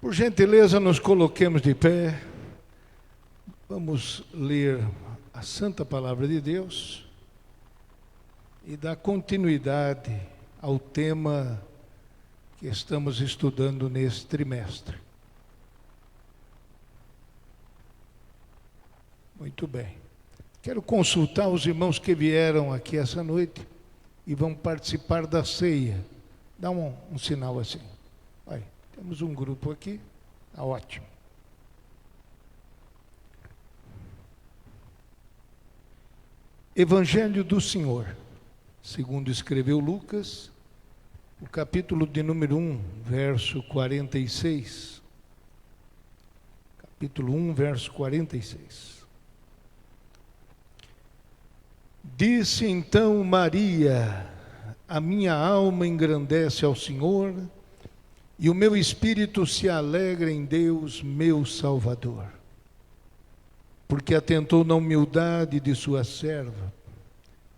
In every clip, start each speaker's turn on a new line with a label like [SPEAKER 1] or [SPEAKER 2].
[SPEAKER 1] Por gentileza, nos coloquemos de pé. Vamos ler a Santa Palavra de Deus e dar continuidade ao tema que estamos estudando neste trimestre. Muito bem. Quero consultar os irmãos que vieram aqui essa noite e vão participar da ceia. Dá um sinal assim. Vai. Temos um grupo aqui, tá ótimo. Evangelho do Senhor, segundo escreveu Lucas, o capítulo de número 1, verso 46. Capítulo 1, verso 46. Disse então Maria: a minha alma engrandece ao Senhor, e o meu espírito se alegra em Deus, meu Salvador, porque atentou na humildade de sua serva.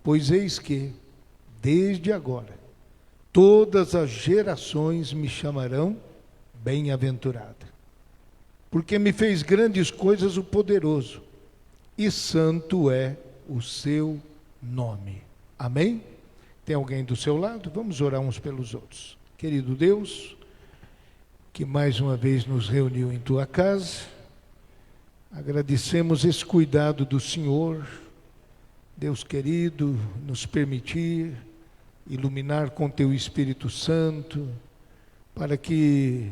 [SPEAKER 1] Pois eis que, desde agora, todas as gerações me chamarão bem-aventurada, porque me fez grandes coisas o poderoso, e santo é o seu nome. Amém? Tem alguém do seu lado? Vamos orar uns pelos outros. Querido Deus, que mais uma vez nos reuniu em tua casa, agradecemos esse cuidado do Senhor, Deus querido, nos permitir iluminar com teu Espírito Santo, para que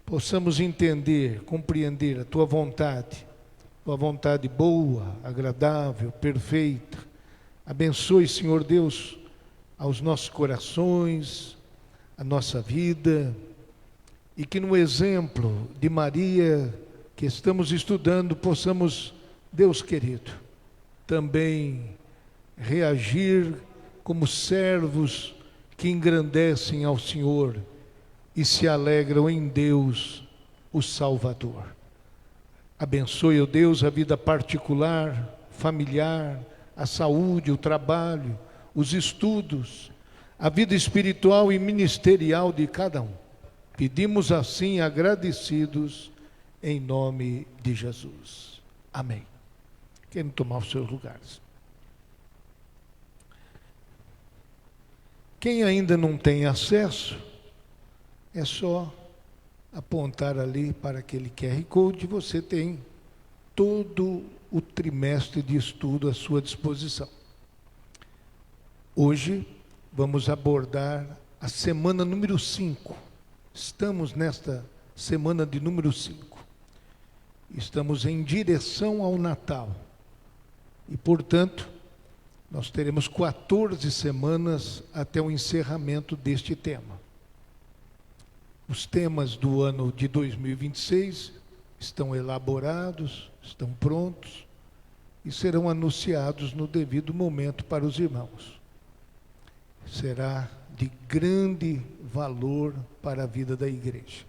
[SPEAKER 1] possamos entender, compreender a tua vontade boa, agradável, perfeita. Abençoe, Senhor Deus, aos nossos corações, a nossa vida, e que no exemplo de Maria que estamos estudando, possamos, Deus querido, também reagir como servos que engrandecem ao Senhor e se alegram em Deus, o Salvador. Abençoe, ó Deus, a vida particular, familiar, a saúde, o trabalho, os estudos, a vida espiritual e ministerial de cada um. Pedimos assim, agradecidos, em nome de Jesus. Amém. Querem tomar os seus lugares. Quem ainda não tem acesso, é só apontar ali para aquele QR Code. Você tem todo o trimestre de estudo à sua disposição. Hoje vamos abordar a semana número 5. Estamos nesta semana de número 5. Estamos em direção ao Natal. E, portanto, nós teremos 14 semanas até o encerramento deste tema. Os temas do ano de 2026 estão elaborados, estão prontos e serão anunciados no devido momento para os irmãos. Será de grande valor para a vida da igreja.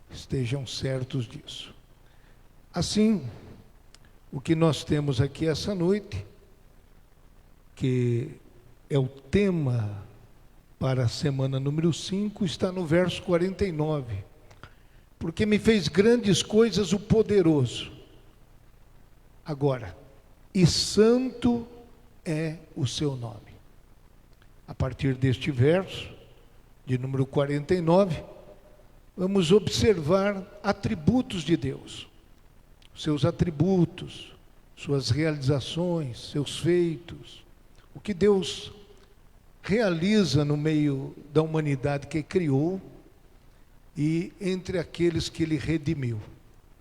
[SPEAKER 1] Estejam certos disso. Assim, o que nós temos aqui essa noite, que é o tema para a semana número 5, está no verso 49. Porque me fez grandes coisas o poderoso. Agora, e santo é o seu nome. A partir deste verso, de número 49, vamos observar atributos de Deus. Seus atributos, suas realizações, seus feitos, o que Deus realiza no meio da humanidade que criou e entre aqueles que Ele redimiu.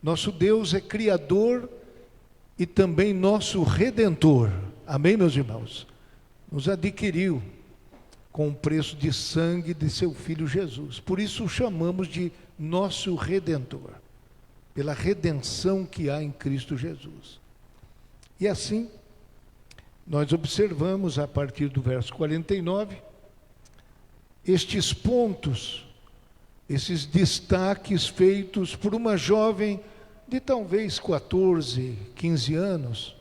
[SPEAKER 1] Nosso Deus é Criador e também nosso Redentor. Amém, meus irmãos? Nos adquiriu com o preço de sangue de seu Filho Jesus. Por isso o chamamos de nosso Redentor, pela redenção que há em Cristo Jesus. E assim, nós observamos a partir do verso 49, estes pontos, esses destaques feitos por uma jovem de talvez 14, 15 anos,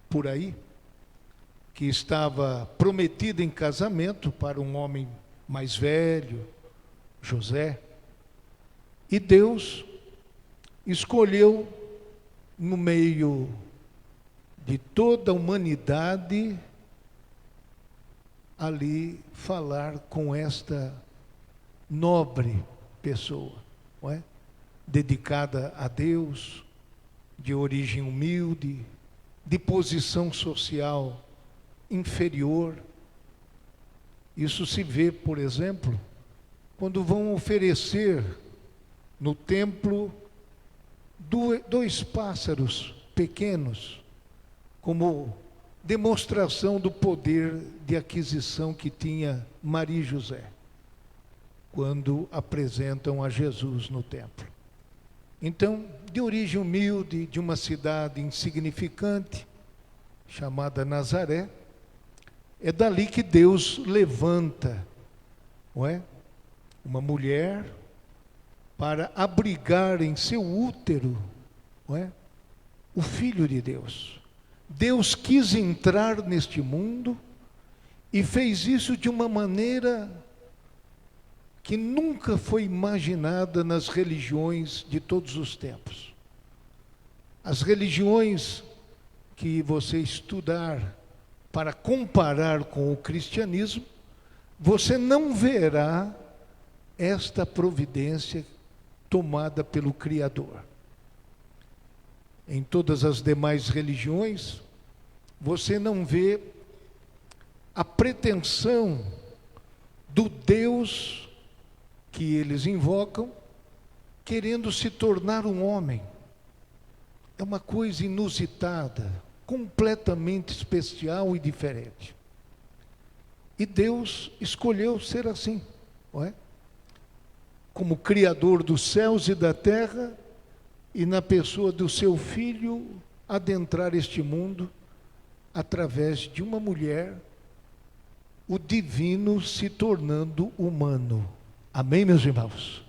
[SPEAKER 1] por aí, que estava prometida em casamento para um homem mais velho, José. E Deus escolheu, no meio de toda a humanidade, ali falar com esta nobre pessoa, não é? Dedicada a Deus, de origem humilde, de posição social inferior. Isso se vê, por exemplo, quando vão oferecer no templo dois pássaros pequenos, como demonstração do poder de aquisição que tinha Maria e José, quando apresentam a Jesus no templo. Então, de origem humilde, de uma cidade insignificante, chamada Nazaré, é dali que Deus levanta, não é? Uma mulher para abrigar em seu útero, não é? O Filho de Deus. Deus quis entrar neste mundo e fez isso de uma maneira que nunca foi imaginada nas religiões de todos os tempos. As religiões que você estudar para comparar com o cristianismo, você não verá esta providência tomada pelo Criador. Em todas as demais religiões, você não vê a pretensão do Deus que eles invocam, querendo se tornar um homem. É uma coisa inusitada, completamente especial e diferente. E Deus escolheu ser assim, não é? Como Criador dos céus e da terra, e na pessoa do seu Filho, adentrar este mundo através de uma mulher, o divino se tornando humano. Amém, meus irmãos?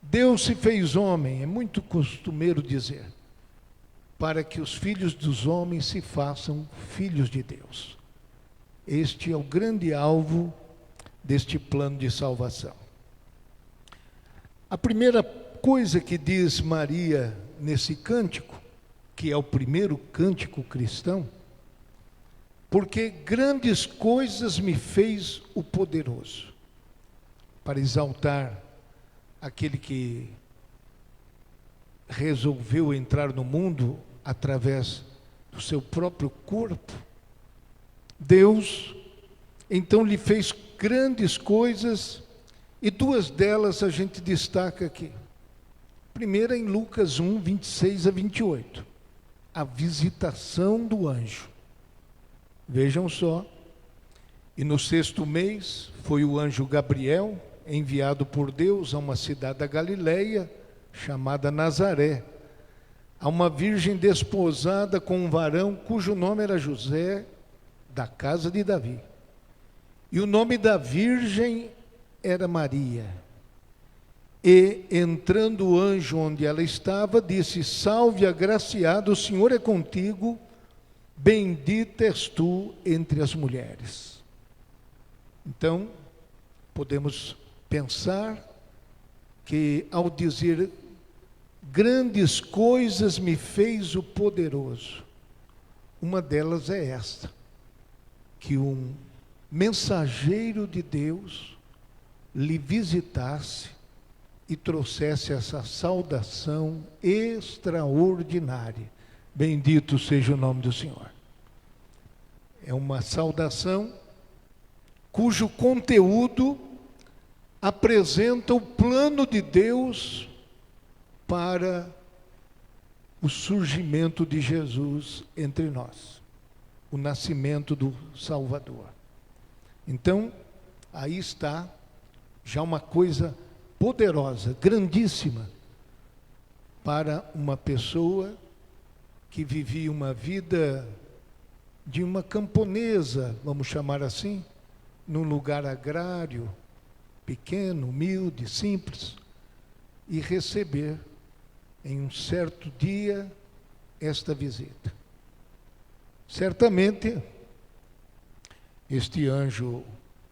[SPEAKER 1] Deus se fez homem, é muito costumeiro dizer, para que os filhos dos homens se façam filhos de Deus. Este é o grande alvo deste plano de salvação. A primeira coisa que diz Maria nesse cântico, que é o primeiro cântico cristão, porque grandes coisas me fez o poderoso, para exaltar aquele que resolveu entrar no mundo através do seu próprio corpo. Deus, então, lhe fez grandes coisas, e duas delas a gente destaca aqui. Primeira em Lucas 1, 26 a 28, a visitação do anjo. Vejam só, e no 6º mês foi o anjo Gabriel, enviado por Deus a uma cidade da Galileia, chamada Nazaré, a uma virgem desposada com um varão cujo nome era José, da casa de Davi. E o nome da virgem era Maria. E, entrando o anjo onde ela estava, disse: Salve, agraciada, o Senhor é contigo, bendita és tu entre as mulheres. Então, podemos pensar que, ao dizer grandes coisas me fez o poderoso, uma delas é esta, que um mensageiro de Deus lhe visitasse e trouxesse essa saudação extraordinária. Bendito seja o nome do Senhor. É uma saudação cujo conteúdo apresenta o plano de Deus para o surgimento de Jesus entre nós, o nascimento do Salvador. Então, aí está já uma coisa poderosa, grandíssima, para uma pessoa que vivia uma vida de uma camponesa, vamos chamar assim, num lugar agrário, pequeno, humilde, simples, e receber em um certo dia esta visita. Certamente, este anjo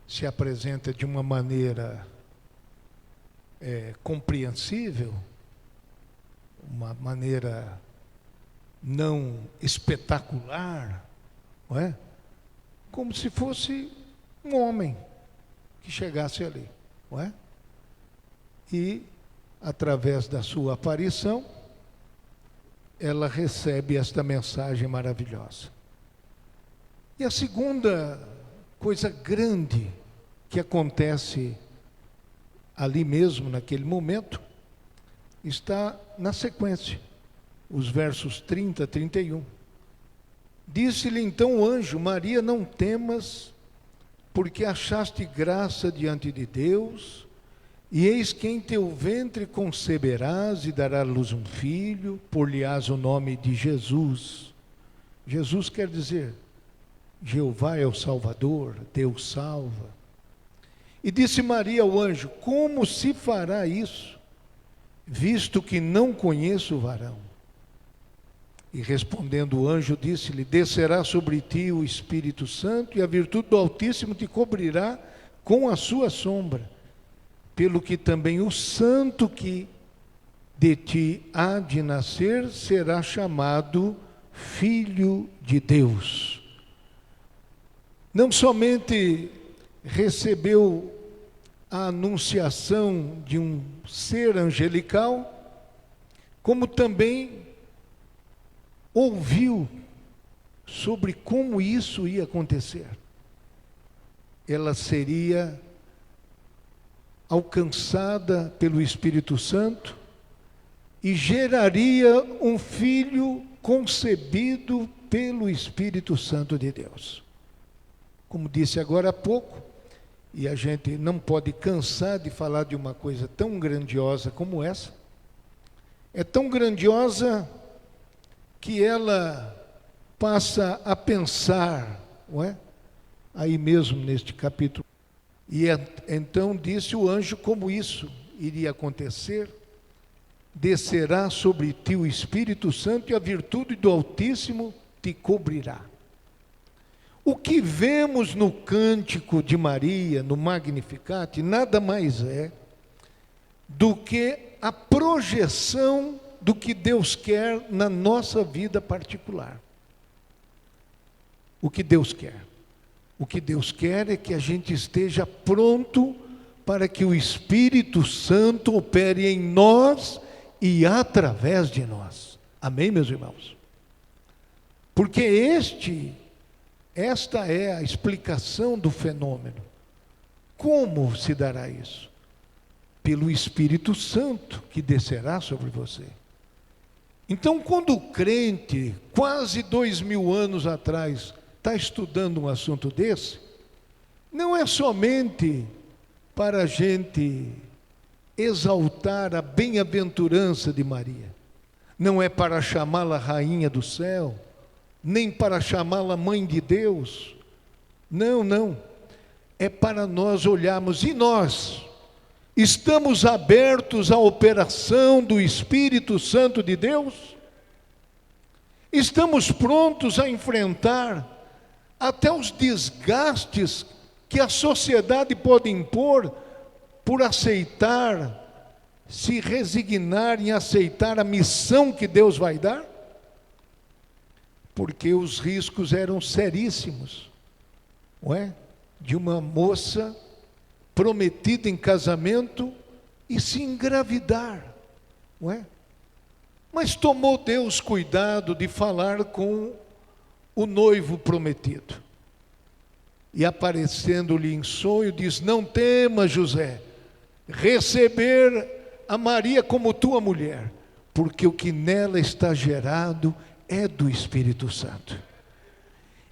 [SPEAKER 1] se apresenta de uma maneira compreensível, uma maneira não espetacular, não é? Como se fosse um homem que chegasse ali, não é? E, através da sua aparição, ela recebe esta mensagem maravilhosa. E a segunda coisa grande que acontece ali mesmo, naquele momento, está na sequência, os versos 30 a 31. Disse-lhe então o anjo: Maria, não temas, porque achaste graça diante de Deus, e eis que em teu ventre conceberás e darás à luz um filho, por-lhe-ás o nome de Jesus. Jesus quer dizer, Jeová é o Salvador, Deus salva. E disse Maria ao anjo: como se fará isso, visto que não conheço o varão? E respondendo o anjo, disse-lhe: descerá sobre ti o Espírito Santo, e a virtude do Altíssimo te cobrirá com a sua sombra, pelo que também o santo que de ti há de nascer será chamado Filho de Deus. Não somente recebeu a anunciação de um ser angelical, como também ouviu sobre como isso ia acontecer. Ela seria alcançada pelo Espírito Santo e geraria um filho concebido pelo Espírito Santo de Deus. Como disse agora há pouco, e a gente não pode cansar de falar de uma coisa tão grandiosa como essa. É tão grandiosa que ela passa a pensar, não é? Aí mesmo neste capítulo. E então disse o anjo como isso iria acontecer: descerá sobre ti o Espírito Santo, e a virtude do Altíssimo te cobrirá. O que vemos no cântico de Maria, no Magnificat, nada mais é do que a projeção do que Deus quer na nossa vida particular. O que Deus quer? O que Deus quer é que a gente esteja pronto para que o Espírito Santo opere em nós e através de nós. Amém, meus irmãos? Porque esta é a explicação do fenômeno. Como se dará isso? Pelo Espírito Santo que descerá sobre você. Então, quando o crente, quase 2000 anos atrás, está estudando um assunto desse, não é somente para a gente exaltar a bem-aventurança de Maria, não é para chamá-la rainha do céu, nem para chamá-la mãe de Deus, não, é para nós olharmos, e nós estamos abertos à operação do Espírito Santo de Deus? Estamos prontos a enfrentar até os desgastes que a sociedade pode impor por se resignar em aceitar a missão que Deus vai dar? Porque os riscos eram seríssimos, não é? De uma moça prometida em casamento e se engravidar, não é? Mas tomou Deus cuidado de falar com o noivo prometido. E aparecendo-lhe em sonho, diz: não temas, José, receber a Maria como tua mulher, porque o que nela está gerado é do Espírito Santo.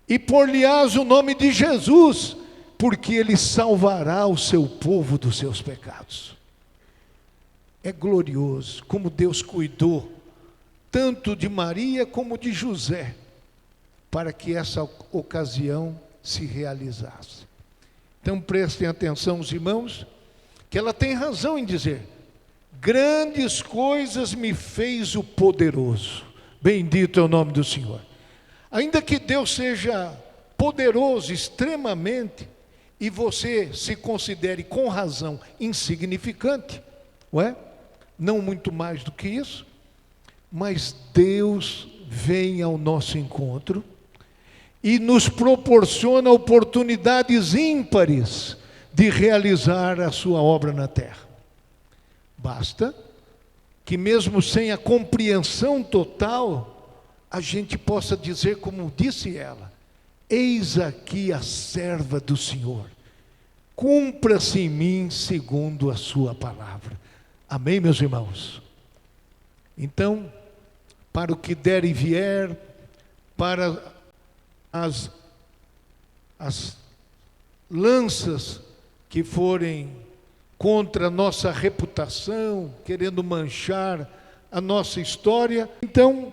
[SPEAKER 1] E por-lhe-ás o nome de Jesus, porque ele salvará o seu povo dos seus pecados. É glorioso como Deus cuidou tanto de Maria como de José, para que essa ocasião se realizasse. Então prestem atenção, os irmãos, que ela tem razão em dizer: grandes coisas me fez o poderoso. Bendito é o nome do Senhor. Ainda que Deus seja poderoso extremamente, e você se considere com razão insignificante, Ué? Não muito mais do que isso, mas Deus vem ao nosso encontro e nos proporciona oportunidades ímpares de realizar a sua obra na terra. Basta que mesmo sem a compreensão total, a gente possa dizer como disse ela: eis aqui a serva do Senhor, cumpra-se em mim segundo a sua palavra. Amém, meus irmãos? Então, para o que der e vier, para as lanças que forem contra a nossa reputação, querendo manchar a nossa história. Então,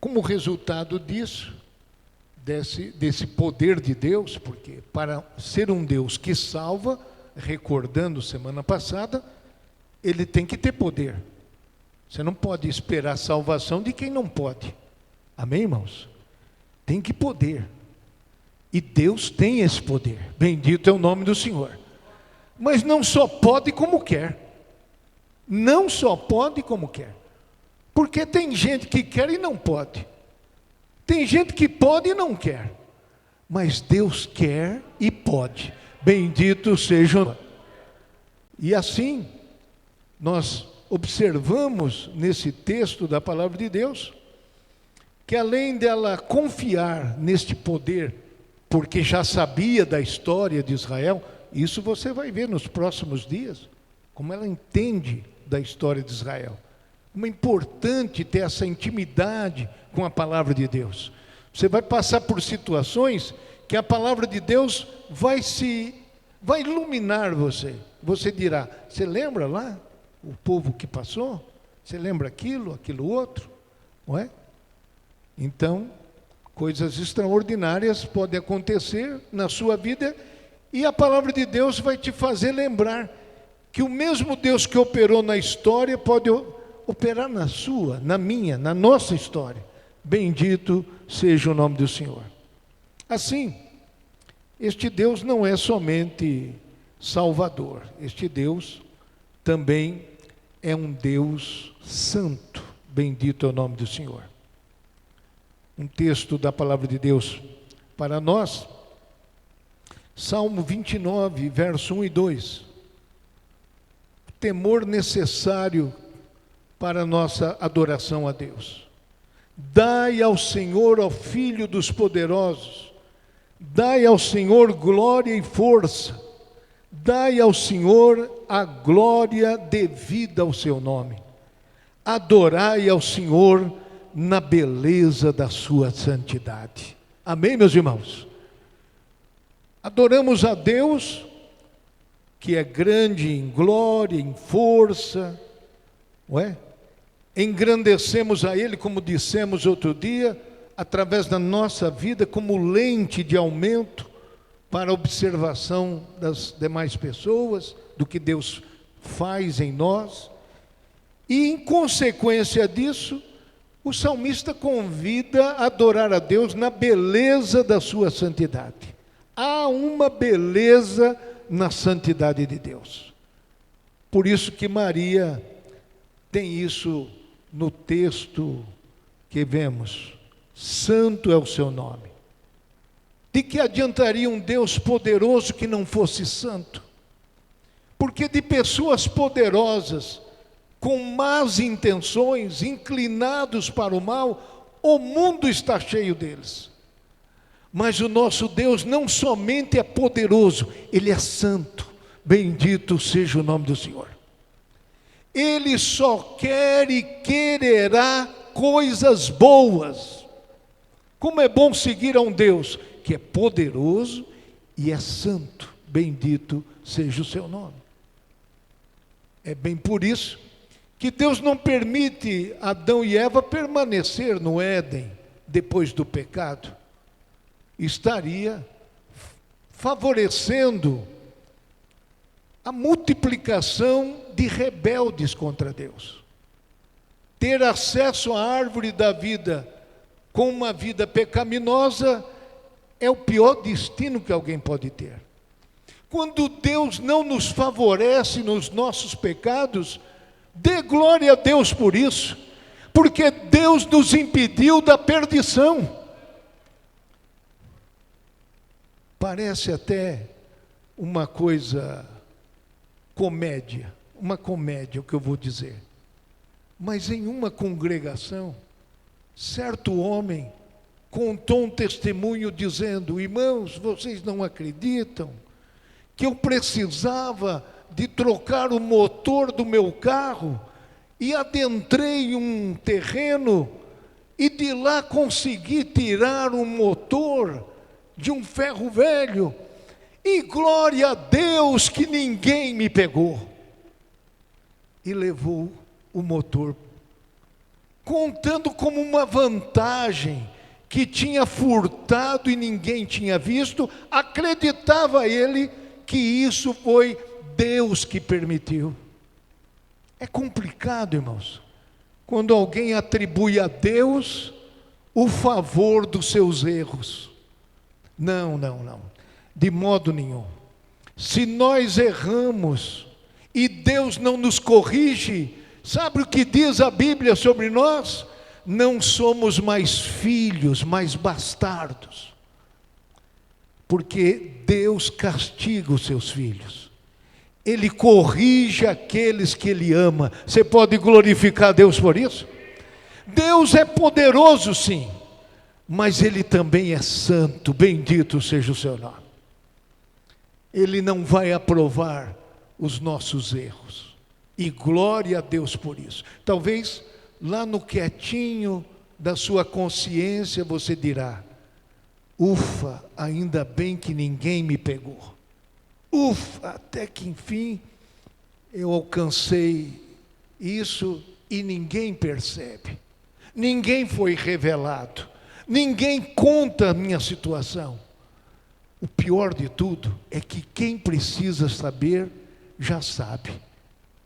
[SPEAKER 1] como resultado disso, desse poder de Deus, porque para ser um Deus que salva, recordando semana passada, ele tem que ter poder. Você não pode esperar salvação de quem não pode. Amém, irmãos? Tem que poder. E Deus tem esse poder. Bendito é o nome do Senhor. Mas não só pode como quer. Não só pode como quer. Porque tem gente que quer e não pode. Tem gente que pode e não quer. Mas Deus quer e pode. Bendito seja o nome. E assim, nós observamos nesse texto da palavra de Deus, que além dela confiar neste poder, porque já sabia da história de Israel, isso você vai ver nos próximos dias, como ela entende da história de Israel. Como é importante ter essa intimidade com a palavra de Deus. Você vai passar por situações que a palavra de Deus vai iluminar você. Você dirá: você lembra lá o povo que passou? Você lembra aquilo outro? Não é? Então, coisas extraordinárias podem acontecer na sua vida e a palavra de Deus vai te fazer lembrar que o mesmo Deus que operou na história pode operar na sua, na minha, na nossa história. Bendito seja o nome do Senhor. Assim, este Deus não é somente Salvador, este Deus também é um Deus santo. Bendito é o nome do Senhor. Um texto da palavra de Deus para nós, Salmo 29, verso 1 e 2. O temor necessário para a nossa adoração a Deus. Dai ao Senhor, ao Filho dos poderosos, dai ao Senhor glória e força, dai ao Senhor a glória devida ao seu nome. Adorai ao Senhor na beleza da sua santidade. Amém, meus irmãos? Adoramos a Deus, que é grande em glória, em força, não é? Engrandecemos a Ele, como dissemos outro dia, através da nossa vida, como lente de aumento para a observação das demais pessoas, do que Deus faz em nós. E em consequência disso, o salmista convida a adorar a Deus na beleza da sua santidade. Há uma beleza na santidade de Deus. Por isso que Maria tem isso no texto que vemos. Santo é o seu nome. De que adiantaria um Deus poderoso que não fosse santo? Porque de pessoas poderosas, com más intenções, inclinados para o mal, o mundo está cheio deles. Mas o nosso Deus não somente é poderoso, Ele é santo. Bendito seja o nome do Senhor. Ele só quer e quererá coisas boas. Como é bom seguir a um Deus que é poderoso e é santo. Bendito seja o seu nome. É bem por isso que Deus não permite Adão e Eva permanecer no Éden depois do pecado. Estaria favorecendo a multiplicação de rebeldes contra Deus. Ter acesso à árvore da vida com uma vida pecaminosa é o pior destino que alguém pode ter. Quando Deus não nos favorece nos nossos pecados, dê glória a Deus por isso, porque Deus nos impediu da perdição. Parece até uma coisa uma comédia o que eu vou dizer. Mas em uma congregação, certo homem contou um testemunho dizendo: irmãos, vocês não acreditam que eu precisava de trocar o motor do meu carro e adentrei um terreno e de lá consegui tirar um motor de um ferro velho, e glória a Deus que ninguém me pegou. E levou o motor, contando como uma vantagem que tinha furtado e ninguém tinha visto. Acreditava ele que isso foi Deus que permitiu. É complicado, irmãos, quando alguém atribui a Deus o favor dos seus erros. Não, de modo nenhum. Se nós erramos e Deus não nos corrige, sabe o que diz a Bíblia sobre nós? Não somos mais filhos, mas bastardos. Porque Deus castiga os seus filhos. Ele corrige aqueles que Ele ama. Você pode glorificar Deus por isso? Deus é poderoso, sim, mas Ele também é santo. Bendito seja o seu nome. Ele não vai aprovar os nossos erros. E glória a Deus por isso. Talvez lá no quietinho da sua consciência você dirá: ufa, ainda bem que ninguém me pegou. Ufa, até que enfim eu alcancei isso e ninguém percebe. Ninguém foi revelado. Ninguém conta a minha situação. O pior de tudo é que quem precisa saber já sabe.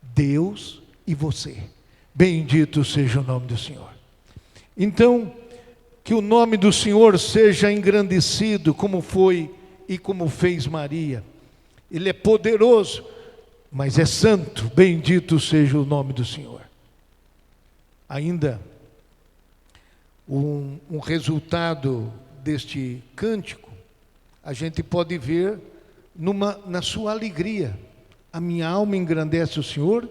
[SPEAKER 1] Deus e você. Bendito seja o nome do Senhor. Então, que o nome do Senhor seja engrandecido, como foi e como fez Maria. Ele é poderoso, mas é santo. Bendito seja o nome do Senhor. Ainda um resultado deste cântico, a gente pode ver na sua alegria. A minha alma engrandece o Senhor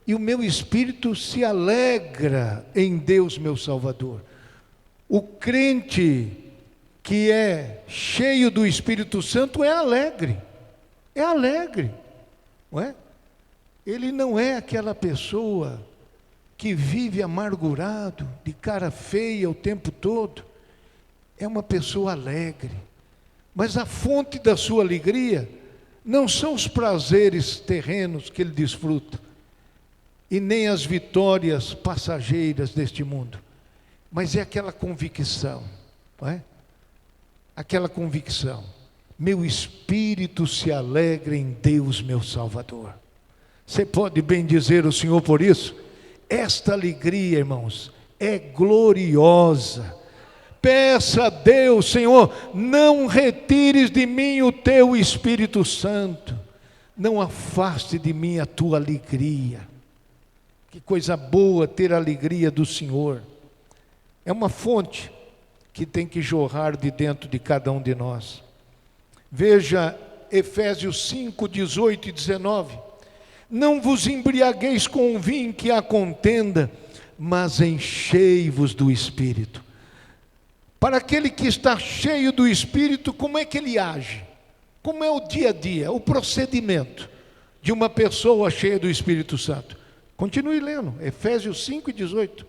[SPEAKER 1] e o meu espírito se alegra em Deus, meu Salvador. O crente que é cheio do Espírito Santo é alegre, não é? Ele não é aquela pessoa que vive amargurado, de cara feia o tempo todo. É uma pessoa alegre, mas a fonte da sua alegria não são os prazeres terrenos que ele desfruta, e nem as vitórias passageiras deste mundo, mas é aquela convicção, não é? Aquela convicção: meu espírito se alegra em Deus, meu Salvador. Você pode bendizer o Senhor por isso? Esta alegria, irmãos, é gloriosa. Peça a Deus: Senhor, não retires de mim o teu Espírito Santo, não afaste de mim a tua alegria. Que coisa boa ter a alegria do Senhor. É uma fonte que tem que jorrar de dentro de cada um de nós. Veja Efésios 5, 18 e 19. Não vos embriagueis com o vinho que há contenda, mas enchei-vos do Espírito. Para aquele que está cheio do Espírito, como é que ele age? Como é o dia a dia, o procedimento de uma pessoa cheia do Espírito Santo? Continue lendo, Efésios 5 e 18.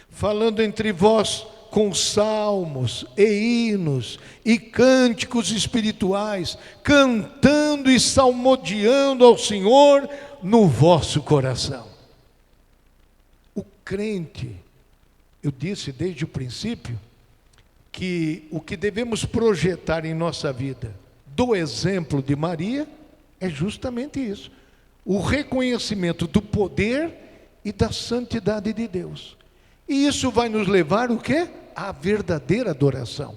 [SPEAKER 1] Falando entre vós com salmos e hinos e cânticos espirituais, cantando e salmodiando ao Senhor no vosso coração. O crente, eu disse desde o princípio, que o que devemos projetar em nossa vida, do exemplo de Maria, é justamente isso: o reconhecimento do poder e da santidade de Deus. E isso vai nos levar o quê? À verdadeira adoração.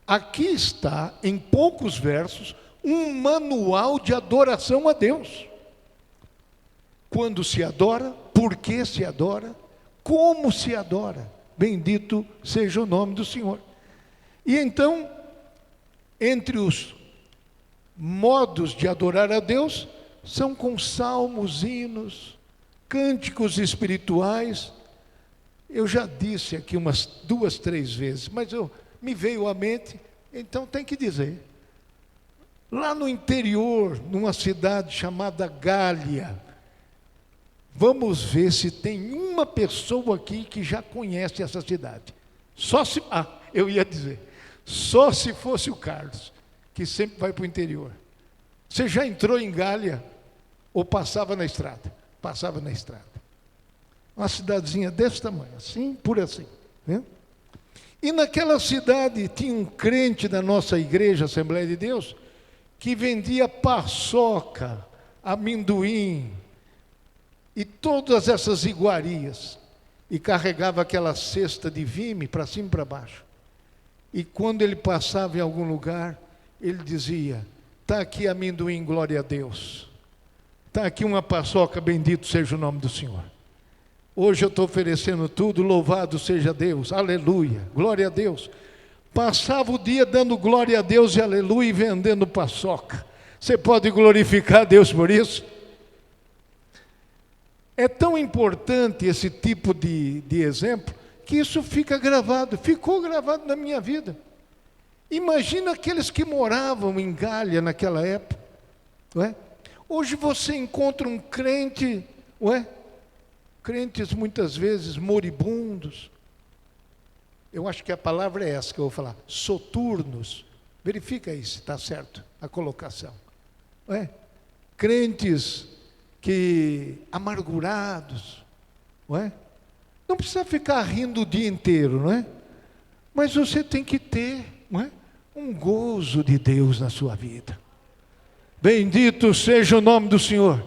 [SPEAKER 1] Aqui está, em poucos versos, um manual de adoração a Deus. Quando se adora, por que se adora, como se adora. Bendito seja o nome do Senhor. E então, entre os modos de adorar a Deus, são com salmos, hinos, cânticos espirituais. Eu já disse aqui umas 2, 3 vezes, mas me veio à mente, então tem que dizer. Lá no interior, numa cidade chamada Gália, vamos ver se tem uma pessoa aqui que já conhece essa cidade. Eu ia dizer, só se fosse o Carlos, que sempre vai para o interior. Você já entrou em Gália ou passava na estrada? Passava na estrada. Uma cidadezinha desse tamanho, assim, por assim. Né? E naquela cidade tinha um crente da nossa igreja, Assembleia de Deus, que vendia paçoca, amendoim e todas essas iguarias. E carregava aquela cesta de vime para cima e para baixo. E quando ele passava em algum lugar, ele dizia: está aqui amendoim, glória a Deus. Está aqui uma paçoca, bendito seja o nome do Senhor. Hoje eu estou oferecendo tudo, louvado seja Deus, aleluia, glória a Deus. Passava o dia dando glória a Deus e aleluia e vendendo paçoca. Você pode glorificar a Deus por isso? É tão importante esse tipo de exemplo, que isso fica gravado, ficou gravado na minha vida. Imagina aqueles que moravam em Gália naquela época, não é? Hoje você encontra um crente, não é? Crentes muitas vezes moribundos. Eu acho que a palavra é essa que eu vou falar, soturnos. Verifica aí se está certo a colocação. Não é? Crentes que amargurados, não é? Não precisa ficar rindo o dia inteiro, não é? Mas você tem que ter, não é? Um gozo de Deus na sua vida. Bendito seja o nome do Senhor,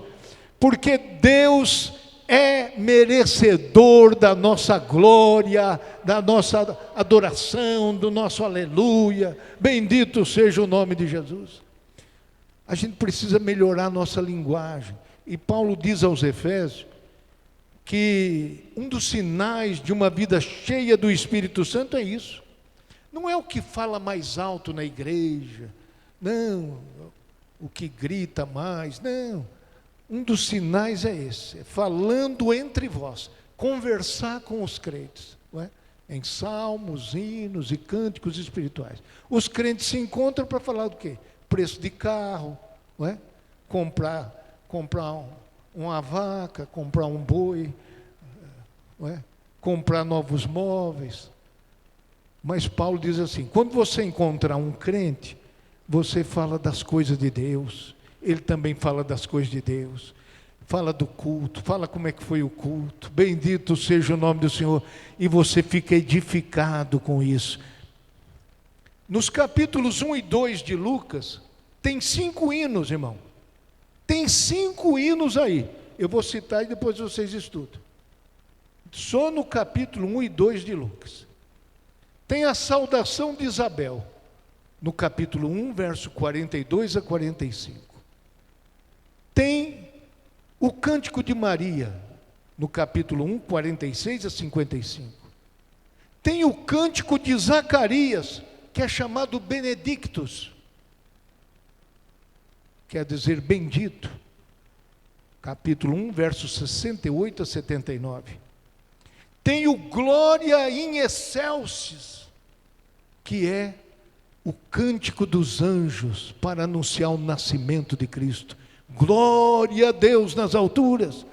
[SPEAKER 1] porque Deus é merecedor da nossa glória, da nossa adoração, do nosso aleluia. Bendito seja o nome de Jesus. A gente precisa melhorar a nossa linguagem. E Paulo diz aos Efésios que um dos sinais de uma vida cheia do Espírito Santo é isso. Não é o que fala mais alto na igreja, não, o que grita mais, não. Um dos sinais é esse, é falando entre vós, conversar com os crentes, não é? Em salmos, hinos e cânticos espirituais. Os crentes se encontram para falar do quê? Preço de carro, não é? Comprar uma vaca, comprar um boi, não é? Comprar novos móveis. Mas Paulo diz assim, quando você encontrar um crente, você fala das coisas de Deus, ele também fala das coisas de Deus, fala do culto, fala como é que foi o culto, bendito seja o nome do Senhor, e você fica edificado com isso. Nos capítulos 1 e 2 de Lucas, tem 5 hinos, irmão. Tem 5 hinos aí. Eu vou citar e depois vocês estudam. Só no capítulo 1 e 2 de Lucas. Tem a saudação de Isabel, no capítulo 1, verso 42 a 45. Tem o cântico de Maria, no capítulo 1, 46 a 55. Tem o cântico de Zacarias, que é chamado Benedictus, quer dizer bendito, capítulo 1, versos 68 a 79. Tem o Glória in Excelsis, que é o cântico dos anjos para anunciar o nascimento de Cristo. Glória a Deus nas alturas,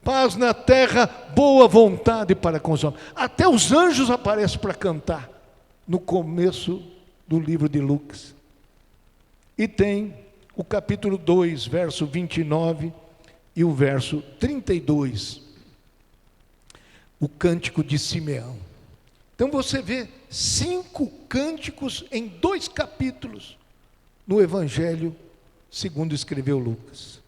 [SPEAKER 1] paz na terra, boa vontade para com os homens. Até os anjos aparecem para cantar no começo do livro de Lucas. E tem o capítulo 2, verso 29 e o verso 32, o cântico de Simeão. Então você vê 5 cânticos em 2 capítulos no Evangelho segundo escreveu Lucas.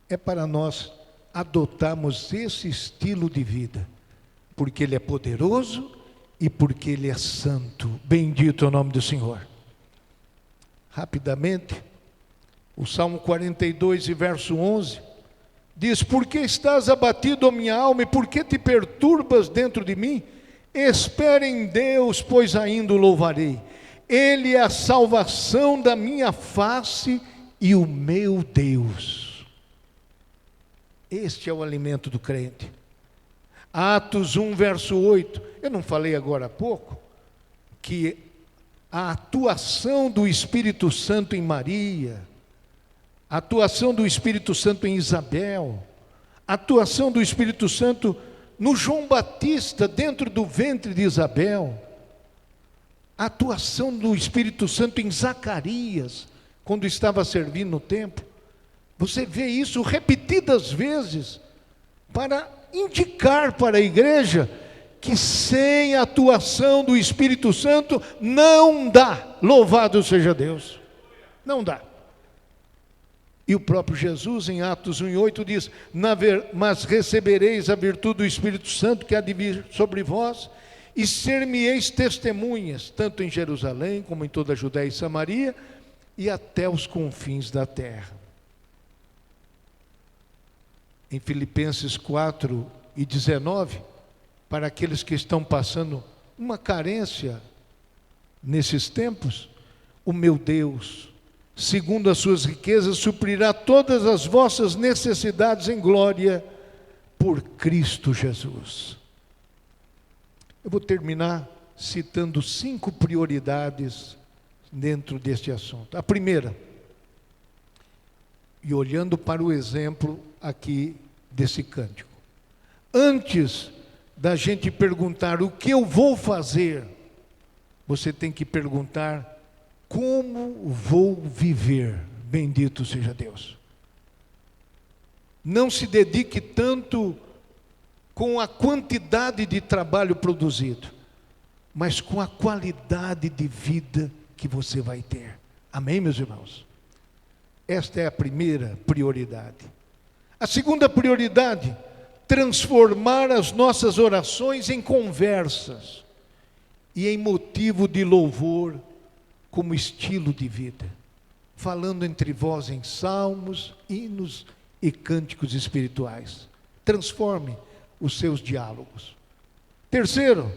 [SPEAKER 1] É para nós adotarmos esse estilo de vida, porque ele é poderoso e porque ele é santo. Bendito é o nome do Senhor. Rapidamente, O Salmo 42, e verso 11, diz: por que estás abatido, ó minha alma, e por que te perturbas dentro de mim? Espera em Deus, pois ainda o louvarei. Ele é a salvação da minha face e o meu Deus. Este é o alimento do crente. Atos 1, verso 8. Eu não falei agora há pouco que a atuação do Espírito Santo em Maria, a atuação do Espírito Santo em Isabel, a atuação do Espírito Santo no João Batista dentro do ventre de Isabel, a atuação do Espírito Santo em Zacarias, quando estava servindo no templo. Você vê isso repetidas vezes para indicar para a igreja que sem a atuação do Espírito Santo não dá. Louvado seja Deus. Não dá. E o próprio Jesus, em Atos 1:8, diz: mas recebereis a virtude do Espírito Santo que há de vir sobre vós, e ser-me-eis testemunhas, tanto em Jerusalém, como em toda a Judéia e Samaria, e até os confins da terra. Em Filipenses 4:19, para aqueles que estão passando uma carência nesses tempos, o meu Deus, segundo as suas riquezas, suprirá todas as vossas necessidades em glória por Cristo Jesus. Eu vou terminar citando 5 prioridades dentro deste assunto. A primeira, e olhando para o exemplo aqui desse cântico, antes da gente perguntar o que eu vou fazer, você tem que perguntar: como vou viver? Bendito seja Deus. Não se dedique tanto com a quantidade de trabalho produzido, mas com a qualidade de vida que você vai ter. Amém, meus irmãos? Esta é a primeira prioridade. A segunda prioridade: transformar as nossas orações em conversas e em motivo de louvor como estilo de vida, falando entre vós em salmos, hinos e cânticos espirituais. Transforme os seus diálogos. Terceiro,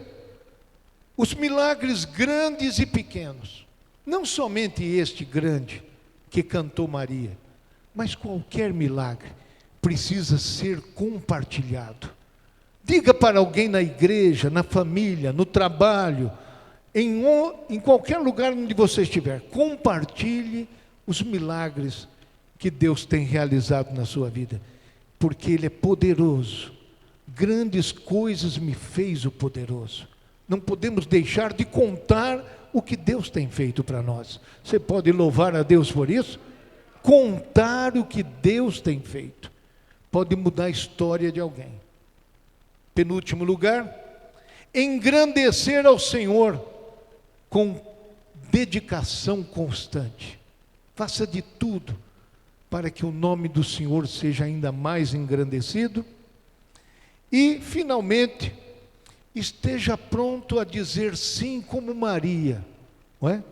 [SPEAKER 1] os milagres grandes e pequenos, não somente este grande que cantou Maria, mas qualquer milagre precisa ser compartilhado. Diga para alguém na igreja, na família, no trabalho, em qualquer lugar onde você estiver, compartilhe os milagres que Deus tem realizado na sua vida, porque Ele é poderoso. Grandes coisas me fez o poderoso. Não podemos deixar de contar o que Deus tem feito para nós. Você pode louvar a Deus por isso? Contar o que Deus tem feito pode mudar a história de alguém. Penúltimo lugar, engrandecer ao Senhor com dedicação constante. Faça de tudo para que o nome do Senhor seja ainda mais engrandecido. E, finalmente, esteja pronto a dizer sim como Maria, não é?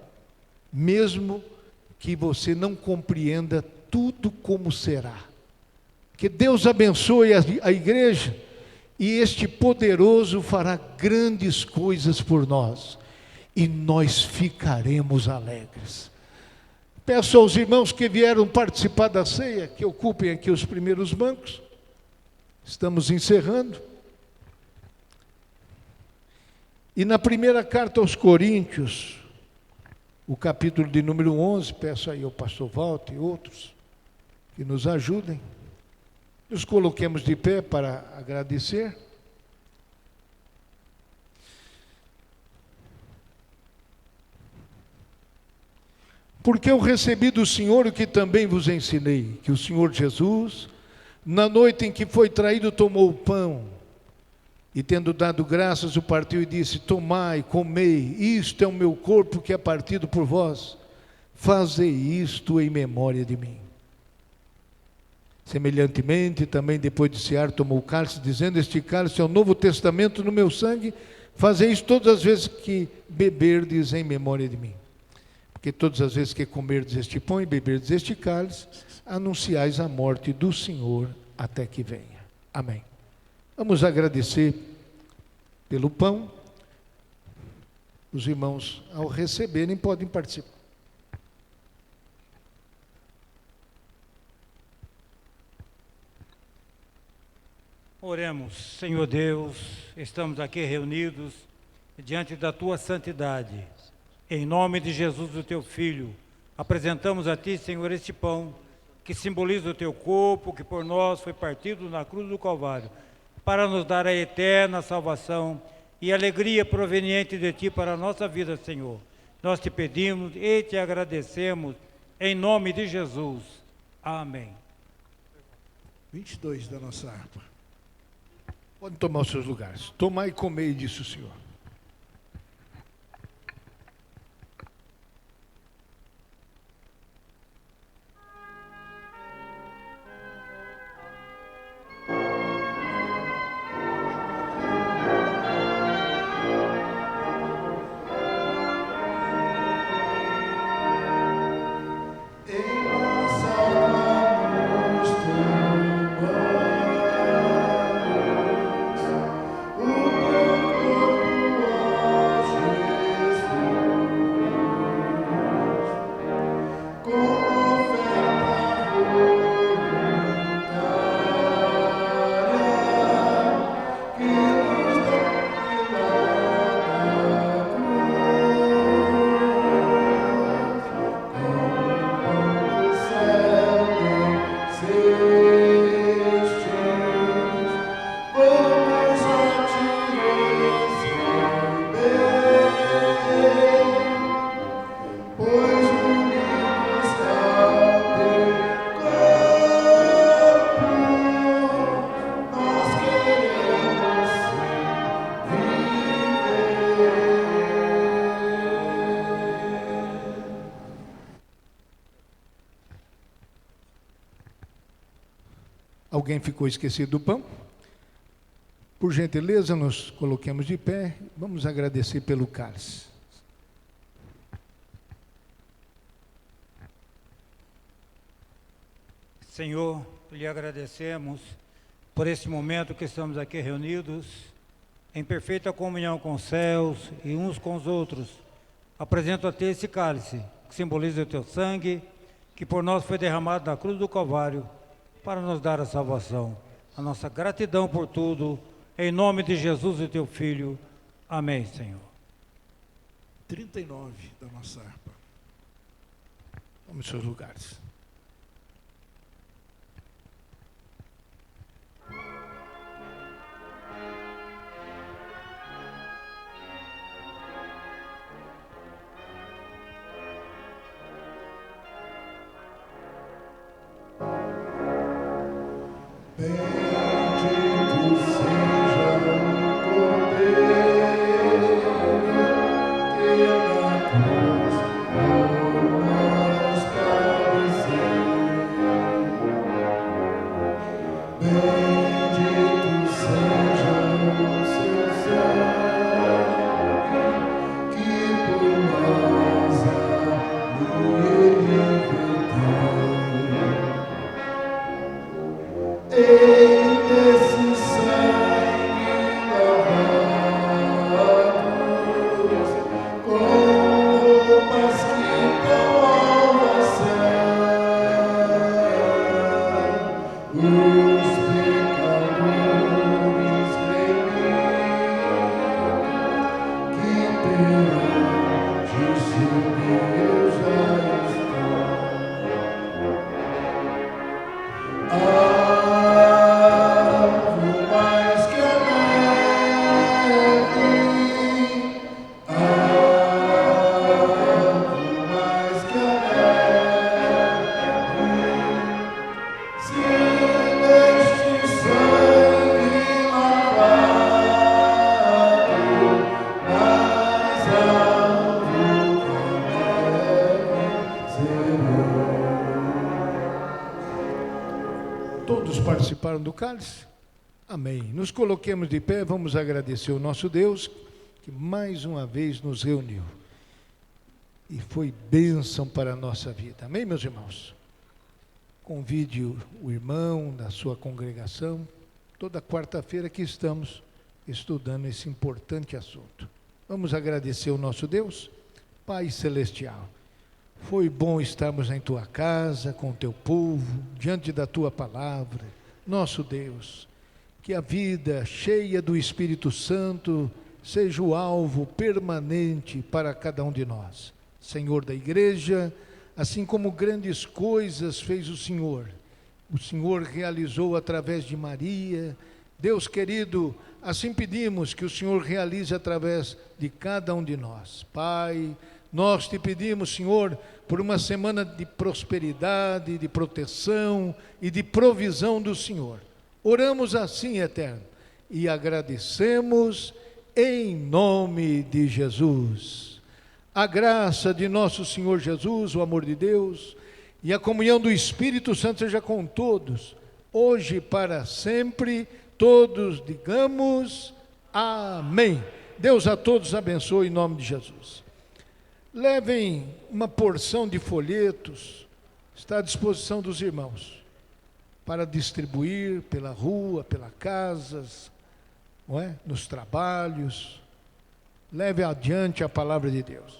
[SPEAKER 1] Mesmo que você não compreenda tudo como será. Que Deus abençoe a igreja, e este poderoso fará grandes coisas por nós, e nós ficaremos alegres. Peço aos irmãos que vieram participar da ceia, que ocupem aqui os primeiros bancos. Estamos encerrando. E na primeira carta aos Coríntios, o capítulo de número 11, peço aí ao pastor Walter e outros que nos ajudem. Nos coloquemos de pé para agradecer. Porque eu recebi do Senhor o que também vos ensinei, que o Senhor Jesus, na noite em que foi traído, tomou o pão, e tendo dado graças, o partiu e disse: tomai, comei, isto é o meu corpo que é partido por vós, fazei isto em memória de mim. Semelhantemente, também depois de cear, tomou o cálice, dizendo: este cálice é o novo testamento no meu sangue, fazei isto todas as vezes que beberdes em memória de mim. Porque todas as vezes que comerdes este pão e beberdes este cálice, anunciais a morte do Senhor até que venha. Amém. Vamos agradecer pelo pão. Os irmãos, ao receberem, podem participar.
[SPEAKER 2] Oremos. Senhor Deus, estamos aqui reunidos diante da Tua santidade. Em nome de Jesus, o Teu Filho, apresentamos a Ti, Senhor, este pão, que simboliza o Teu corpo, que por nós foi partido na cruz do Calvário, para nos dar a eterna salvação e alegria proveniente de Ti para a nossa vida, Senhor. Nós te pedimos e te agradecemos, em nome de Jesus. Amém.
[SPEAKER 1] 22 da nossa harpa. Podem tomar os seus lugares. Tomai e comei, disse o Senhor. Alguém ficou esquecido do pão? Por gentileza, nos coloquemos de pé. Vamos agradecer pelo cálice.
[SPEAKER 2] Senhor, lhe agradecemos por esse momento que estamos aqui reunidos, em perfeita comunhão com os céus e uns com os outros. Apresento a Ti esse cálice, que simboliza o Teu sangue, que por nós foi derramado na cruz do Calvário, para nos dar a salvação. A nossa gratidão por tudo, em nome de Jesus e Teu Filho. Amém, Senhor.
[SPEAKER 1] 39 da nossa harpa. Vamos aos seus lugares. Todos participaram do cálice? Amém. Nos coloquemos de pé, vamos agradecer ao nosso Deus, que mais uma vez nos reuniu. e foi bênção para a nossa vida. Amém, meus irmãos? Convide o irmão da sua congregação. Toda quarta-feira que estamos estudando esse importante assunto. Vamos agradecer ao nosso Deus, Pai Celestial. Foi bom estarmos em tua casa, com o teu povo, diante da tua palavra. Nosso Deus, que a vida cheia do Espírito Santo seja o alvo permanente para cada um de nós. Senhor da igreja, assim como grandes coisas fez o Senhor realizou através de Maria. Deus querido, assim pedimos que o Senhor realize através de cada um de nós. Pai, nós te pedimos, Senhor, por uma semana de prosperidade, de proteção e de provisão do Senhor. Oramos assim, Eterno, e agradecemos em nome de Jesus. A graça de nosso Senhor Jesus, o amor de Deus e a comunhão do Espírito Santo seja com todos, hoje e para sempre. Todos digamos amém. Deus a todos abençoe em nome de Jesus. Levem uma porção de folhetos, está à disposição dos irmãos, para distribuir pela rua, pelas casas, não é? Nos trabalhos. Leve adiante a palavra de Deus.